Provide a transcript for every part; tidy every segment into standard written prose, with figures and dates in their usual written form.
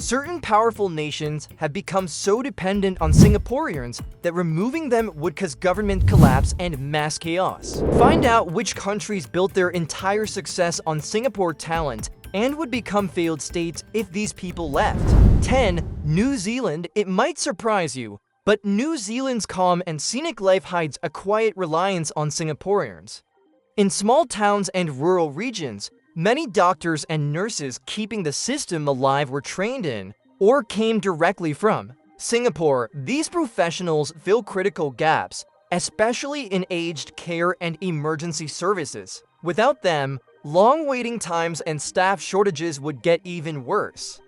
Certain powerful nations have become so dependent on Singaporeans that removing them would cause government collapse and mass chaos. Find out which countries built their entire success on Singapore talent and would become failed states if these people left. 10. New Zealand. It might surprise you, but New Zealand's calm and scenic life hides a quiet reliance on Singaporeans. In small towns and rural regions, many doctors and nurses keeping the system alive were trained in or came directly from Singapore. These professionals fill critical gaps, especially in aged care and emergency services. Without them, long waiting times and staff shortages would get even worse.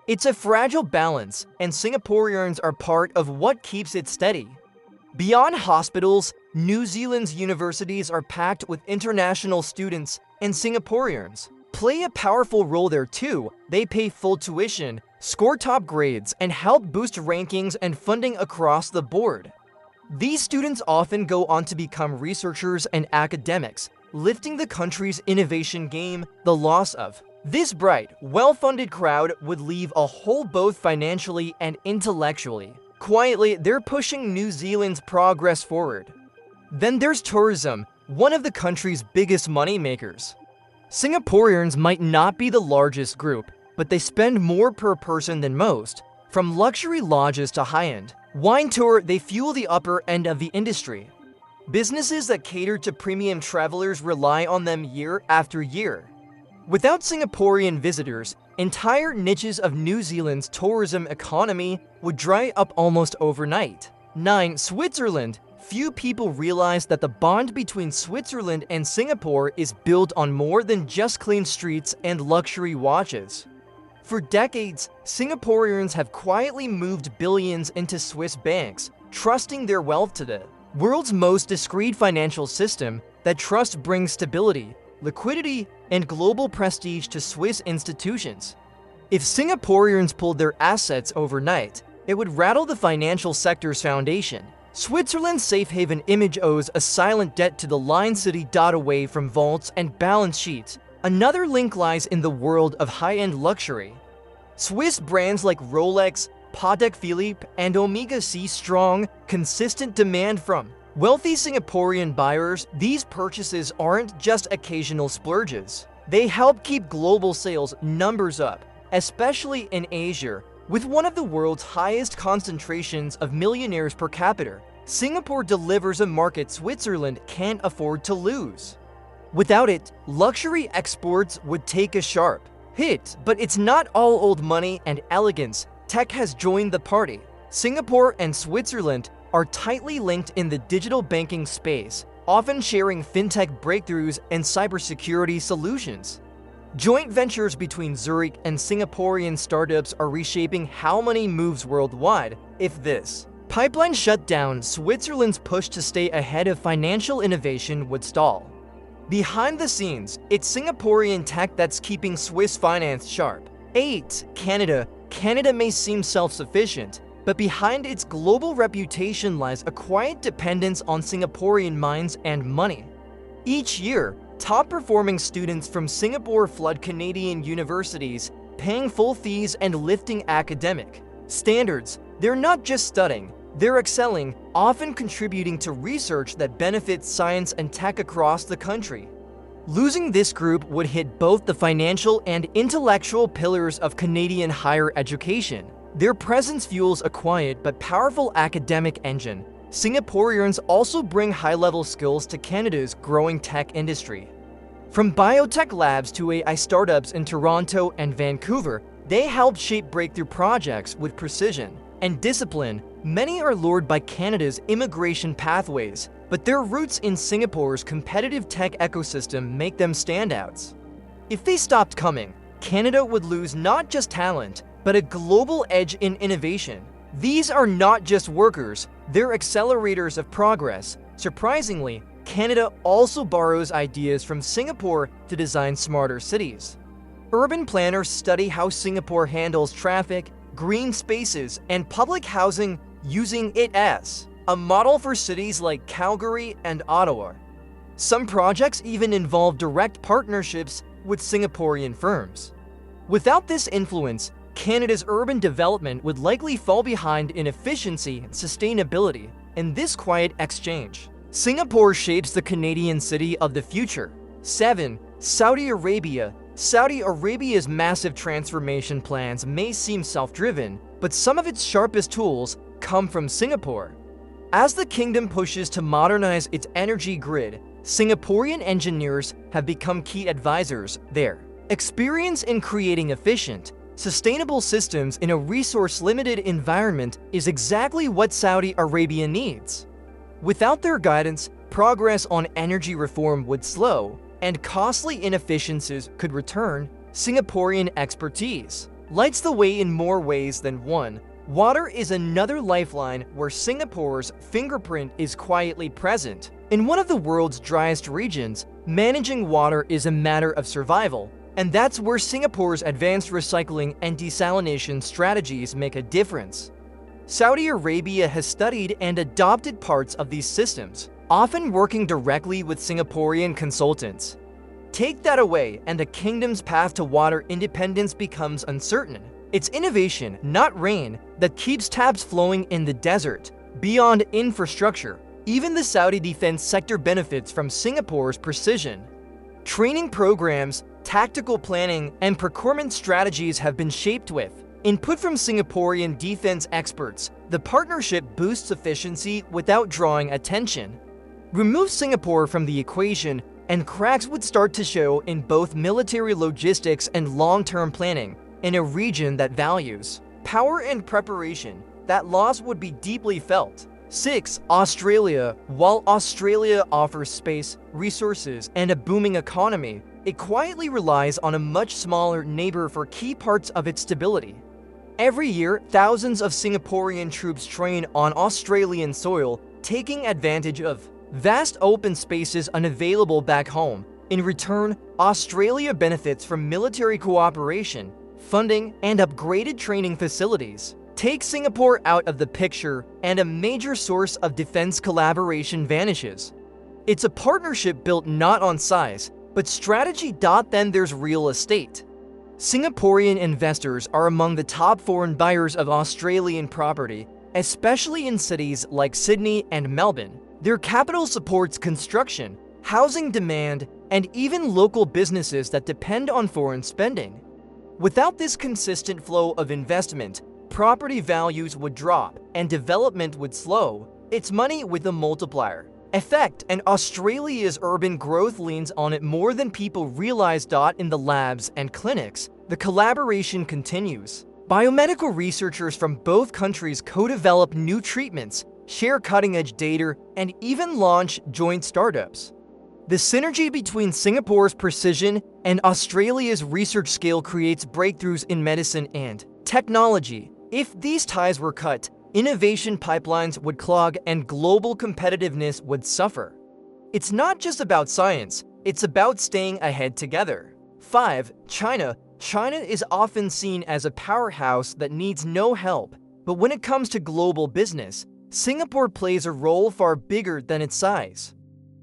It's a fragile balance, and Singaporeans are part of what keeps it steady. Beyond hospitals, New Zealand's universities are packed with international students, and Singaporeans play a powerful role there too. They pay full tuition, score top grades, and help boost rankings and funding across the board. These students often go on to become researchers and academics, lifting the country's innovation game. The loss of this bright, well-funded crowd would leave a hole both financially and intellectually. Quietly, they're pushing New Zealand's progress forward. Then there's tourism, one of the country's biggest money makers. Singaporeans might not be the largest group, but they spend more per person than most. From luxury lodges to high-end wine tour, they fuel the upper end of the industry. Businesses that cater to premium travelers rely on them year after year. Without Singaporean visitors, entire niches of New Zealand's tourism economy would dry up almost overnight. 9. Switzerland. Few people realize that the bond between Switzerland and Singapore is built on more than just clean streets and luxury watches. For decades, Singaporeans have quietly moved billions into Swiss banks, trusting their wealth to the world's most discreet financial system. That trust brings stability, liquidity, and global prestige to Swiss institutions. If Singaporeans pulled their assets overnight, it would rattle the financial sector's foundation. Switzerland's safe haven image owes a silent debt to the Lion City. Away from vaults and balance sheets, another link lies in the world of high-end luxury. Swiss brands like Rolex, Patek Philippe, and Omega see strong, consistent demand from wealthy Singaporean buyers. These purchases aren't just occasional splurges. They help keep global sales numbers up, especially in Asia. With one of the world's highest concentrations of millionaires per capita, Singapore delivers a market Switzerland can't afford to lose. Without it, luxury exports would take a sharp hit. But it's not all old money and elegance. Tech has joined the party. Singapore and Switzerland are tightly linked in the digital banking space, often sharing fintech breakthroughs and cybersecurity solutions. Joint ventures between Zurich and Singaporean startups are reshaping how money moves worldwide. If this pipeline shut down, Switzerland's push to stay ahead of financial innovation would stall. Behind the scenes, it's Singaporean tech that's keeping Swiss finance sharp. 8. Canada. Canada may seem self-sufficient, but behind its global reputation lies a quiet dependence on Singaporean minds and money. Each year, top-performing students from Singapore flood Canadian universities, paying full fees and lifting academic standards. They're not just studying, they're excelling, often contributing to research that benefits science and tech across the country. Losing this group would hit both the financial and intellectual pillars of Canadian higher education. Their presence fuels a quiet but powerful academic engine. Singaporeans also bring high-level skills to Canada's growing tech industry. From biotech labs to AI startups in Toronto and Vancouver, they help shape breakthrough projects with precision and discipline. Many are lured by Canada's immigration pathways, but their roots in Singapore's competitive tech ecosystem make them standouts. If they stopped coming, Canada would lose not just talent, but a global edge in innovation. These are not just workers, they're accelerators of progress. Surprisingly, Canada also borrows ideas from Singapore to design smarter cities. Urban planners study how Singapore handles traffic, green spaces, and public housing, using it as a model for cities like Calgary and Ottawa. Some projects even involve direct partnerships with Singaporean firms. Without this influence, Canada's urban development would likely fall behind in efficiency and sustainability in this quiet exchange. Singapore shapes the Canadian city of the future. 7. Saudi Arabia. Saudi Arabia's massive transformation plans may seem self-driven, but some of its sharpest tools come from Singapore. As the kingdom pushes to modernize its energy grid, Singaporean engineers have become key advisors there. Experience in creating efficient, sustainable systems in a resource-limited environment is exactly what Saudi Arabia needs. Without their guidance, progress on energy reform would slow, and costly inefficiencies could return. Singaporean expertise lights the way in more ways than one. Water is another lifeline where Singapore's fingerprint is quietly present. In one of the world's driest regions, managing water is a matter of survival, and that's where Singapore's advanced recycling and desalination strategies make a difference. Saudi Arabia has studied and adopted parts of these systems, often working directly with Singaporean consultants. Take that away, and the kingdom's path to water independence becomes uncertain. It's innovation, not rain, that keeps taps flowing in the desert. Beyond infrastructure, even the Saudi defense sector benefits from Singapore's precision. Training programs, tactical planning, and procurement strategies have been shaped with input from Singaporean defense experts. The partnership boosts efficiency without drawing attention. Remove Singapore from the equation, and cracks would start to show in both military logistics and long-term planning. In a region that values power and preparation, that loss would be deeply felt. 6. Australia. While Australia offers space, resources, and a booming economy, it quietly relies on a much smaller neighbor for key parts of its stability. Every year, thousands of Singaporean troops train on Australian soil, taking advantage of vast open spaces unavailable back home. In return, Australia benefits from military cooperation, funding, and upgraded training facilities. Take Singapore out of the picture, and a major source of defense collaboration vanishes. It's a partnership built not on size, but strategy. Then there's real estate. Singaporean investors are among the top foreign buyers of Australian property, especially in cities like Sydney and Melbourne. Their capital supports construction, housing demand, and even local businesses that depend on foreign spending. Without this consistent flow of investment, property values would drop and development would slow. It's money with a multiplier effect, and Australia's urban growth leans on it more than people realize. In the labs and clinics, the collaboration continues. Biomedical researchers from both countries co-develop new treatments, share cutting-edge data, and even launch joint startups. The synergy between Singapore's precision and Australia's research scale creates breakthroughs in medicine and technology. If these ties were cut, innovation pipelines would clog and global competitiveness would suffer. It's not just about science, it's about staying ahead together. 5. China. China is often seen as a powerhouse that needs no help, but when it comes to global business, Singapore plays a role far bigger than its size.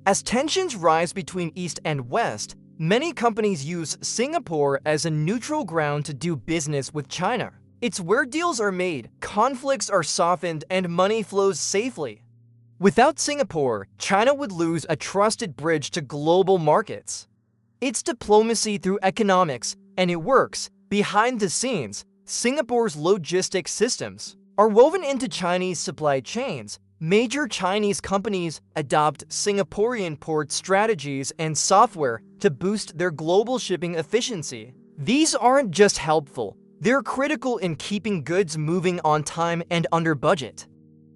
As tensions rise between East and West, many companies use Singapore as a neutral ground to do business with China. It's where deals are made, conflicts are softened, and money flows safely. Without Singapore, China would lose a trusted bridge to global markets. It's diplomacy through economics, and it works. Behind the scenes, Singapore's logistics systems are woven into Chinese supply chains. Major Chinese companies adopt Singaporean port strategies and software to boost their global shipping efficiency. These aren't just helpful, they're critical in keeping goods moving on time and under budget.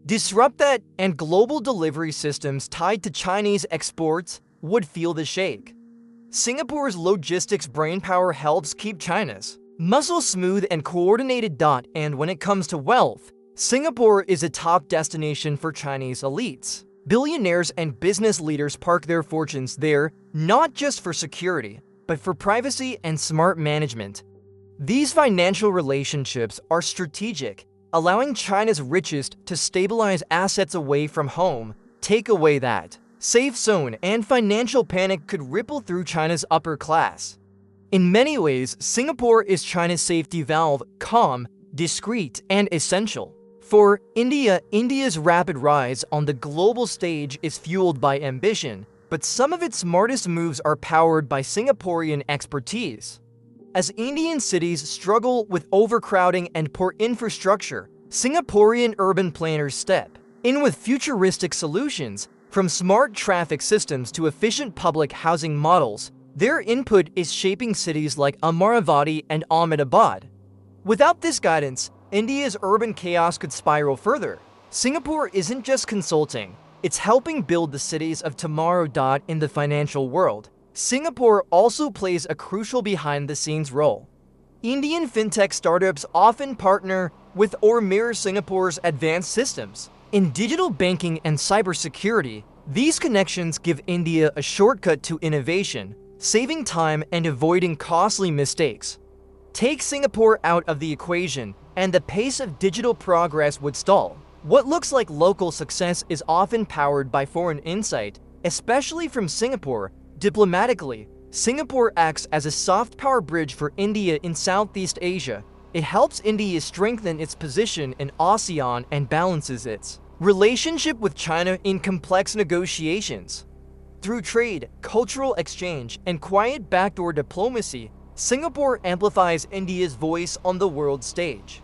Disrupt that, and global delivery systems tied to Chinese exports would feel the shake. Singapore's logistics brainpower helps keep China's muscle smooth and coordinated. And when it comes to wealth, Singapore is a top destination for Chinese elites. Billionaires and business leaders park their fortunes there, not just for security, but for privacy and smart management. These financial relationships are strategic, allowing China's richest to stabilize assets away from home. Take away that safe zone, and financial panic could ripple through China's upper class. In many ways, Singapore is China's safety valve, calm, discreet, and essential. For India, India's rapid rise on the global stage is fueled by ambition, but some of its smartest moves are powered by Singaporean expertise. As Indian cities struggle with overcrowding and poor infrastructure, Singaporean urban planners step in with futuristic solutions. From smart traffic systems to efficient public housing models, their input is shaping cities like Amaravati and Ahmedabad. Without this guidance, India's urban chaos could spiral further. Singapore isn't just consulting, it's helping build the cities of tomorrow. In the financial world, Singapore also plays a crucial behind-the-scenes role. Indian fintech startups often partner with or mirror Singapore's advanced systems. In digital banking and cybersecurity, these connections give India a shortcut to innovation, saving time and avoiding costly mistakes. Take Singapore out of the equation, and the pace of digital progress would stall. What looks like local success is often powered by foreign insight, especially from Singapore. Diplomatically, Singapore acts as a soft power bridge for India in Southeast Asia. It helps India strengthen its position in ASEAN and balances its relationship with China in complex negotiations. Through trade, cultural exchange, and quiet backdoor diplomacy, Singapore amplifies India's voice on the world stage.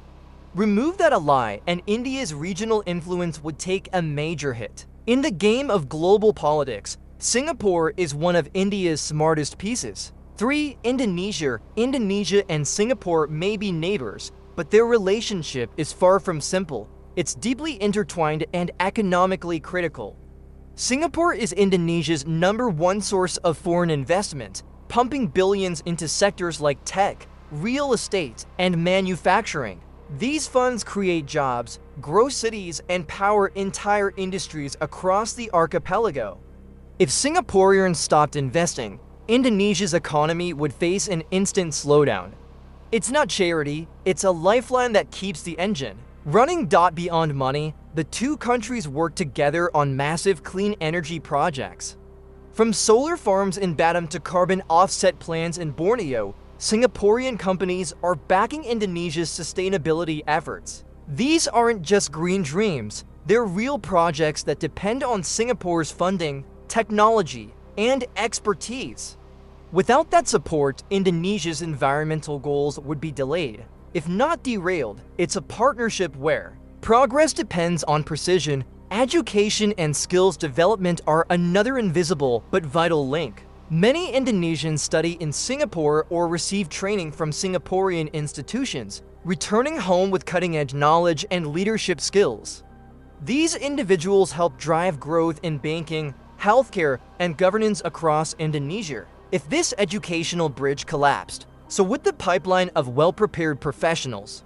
Remove that ally, and India's regional influence would take a major hit. In the game of global politics, Singapore is one of India's smartest pieces. 3. Indonesia. Indonesia and Singapore may be neighbors, but their relationship is far from simple. It's deeply intertwined and economically critical. Singapore is Indonesia's #1 source of foreign investment, pumping billions into sectors like tech, real estate, and manufacturing. These funds create jobs, grow cities, and power entire industries across the archipelago. If Singaporeans stopped investing, Indonesia's economy would face an instant slowdown. It's not charity, it's a lifeline that keeps the engine running. Beyond money, the two countries work together on massive clean energy projects. From solar farms in Batam to carbon offset plants in Borneo, Singaporean companies are backing Indonesia's sustainability efforts. These aren't just green dreams, they're real projects that depend on Singapore's funding, technology, and expertise. Without that support, Indonesia's environmental goals would be delayed, if not derailed. It's a partnership where progress depends on precision, education, and skills development are another invisible but vital link. Many Indonesians study in Singapore or receive training from Singaporean institutions, returning home with cutting-edge knowledge and leadership skills. These individuals help drive growth in banking, healthcare, and governance across Indonesia. If this educational bridge collapsed, so would the pipeline of well-prepared professionals.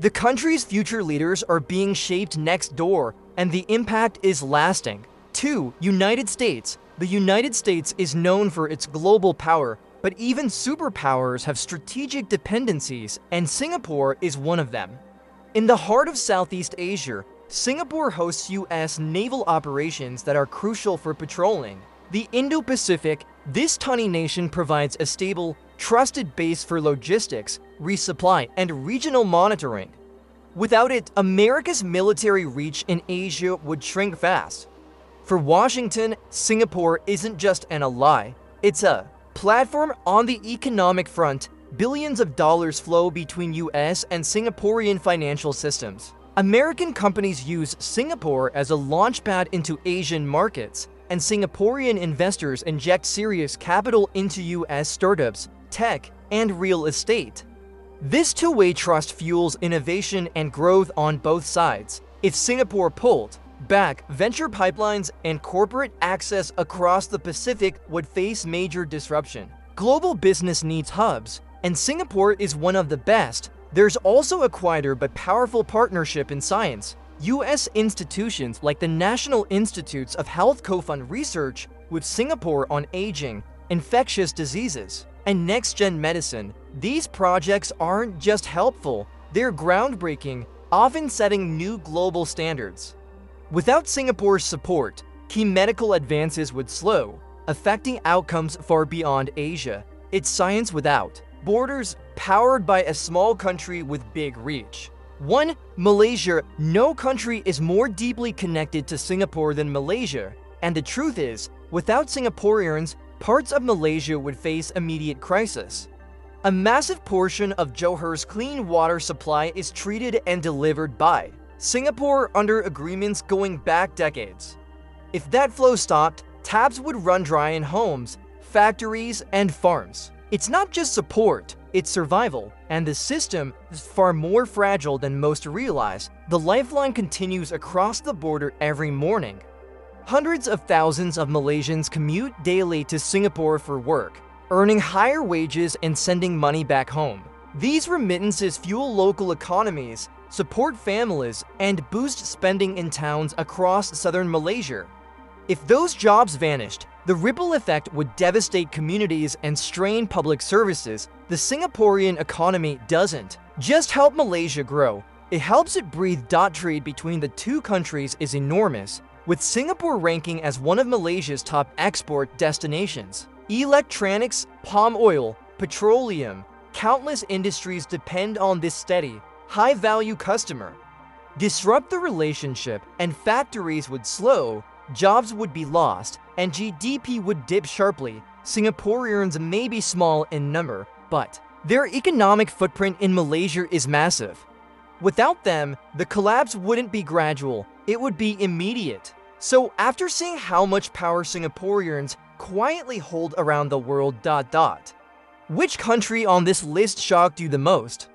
The country's future leaders are being shaped next door, and the impact is lasting. 2. United States. The United States is known for its global power, but even superpowers have strategic dependencies, and Singapore is one of them. In the heart of Southeast Asia, Singapore hosts U.S. naval operations that are crucial for patrolling the Indo-Pacific. This tiny nation provides a stable, trusted base for logistics, resupply, and regional monitoring. Without it, America's military reach in Asia would shrink fast. For Washington, Singapore isn't just an ally, it's a platform on the economic front. Billions of dollars flow between U.S. and Singaporean financial systems. American companies use Singapore as a launchpad into Asian markets, and Singaporean investors inject serious capital into U.S. startups, tech, and real estate. This two-way trust fuels innovation and growth on both sides. If Singapore pulled back, venture pipelines and corporate access across the Pacific would face major disruption. Global business needs hubs, and Singapore is one of the best. There's also a quieter but powerful partnership in science. U.S. institutions like the National Institutes of Health co-fund research with Singapore on aging, infectious diseases, and next-gen medicine. These projects aren't just helpful, they're groundbreaking, often setting new global standards. Without Singapore's support, key medical advances would slow, affecting outcomes far beyond Asia. It's science without borders, powered by a small country with big reach. 1. Malaysia. No country is more deeply connected to Singapore than Malaysia, and the truth is, without Singaporeans, parts of Malaysia would face immediate crisis. A massive portion of Johor's clean water supply is treated and delivered by Singapore under agreements going back decades. If that flow stopped, taps would run dry in homes, factories, and farms. It's not just support, it's survival, and the system is far more fragile than most realize. The lifeline continues across the border every morning. Hundreds of thousands of Malaysians commute daily to Singapore for work, earning higher wages and sending money back home. These remittances fuel local economies, support families, and boost spending in towns across southern Malaysia. If those jobs vanished, the ripple effect would devastate communities and strain public services. The Singaporean economy doesn't just help Malaysia grow, it helps it breathe. Trade between the two countries is enormous, with Singapore ranking as one of Malaysia's top export destinations. Electronics, palm oil, petroleum, countless industries depend on this steady, high-value customer. Disrupt the relationship and factories would slow, jobs would be lost, and GDP would dip sharply. Singaporeans may be small in number, but their economic footprint in Malaysia is massive. Without them, the collapse wouldn't be gradual, it would be immediate. So after seeing how much power Singaporeans quietly hold around the world, which country on this list shocked you the most?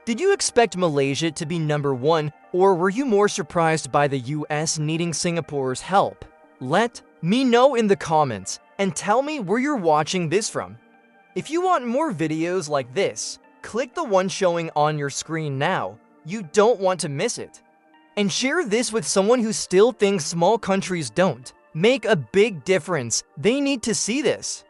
Did you expect Malaysia to be number 1, or were you more surprised by the US needing Singapore's help? Let me know in the comments, and tell me where you're watching this from. If you want more videos like this, click the one showing on your screen now. You don't want to miss it. And share this with someone who still thinks small countries don't make a big difference. They need to see this.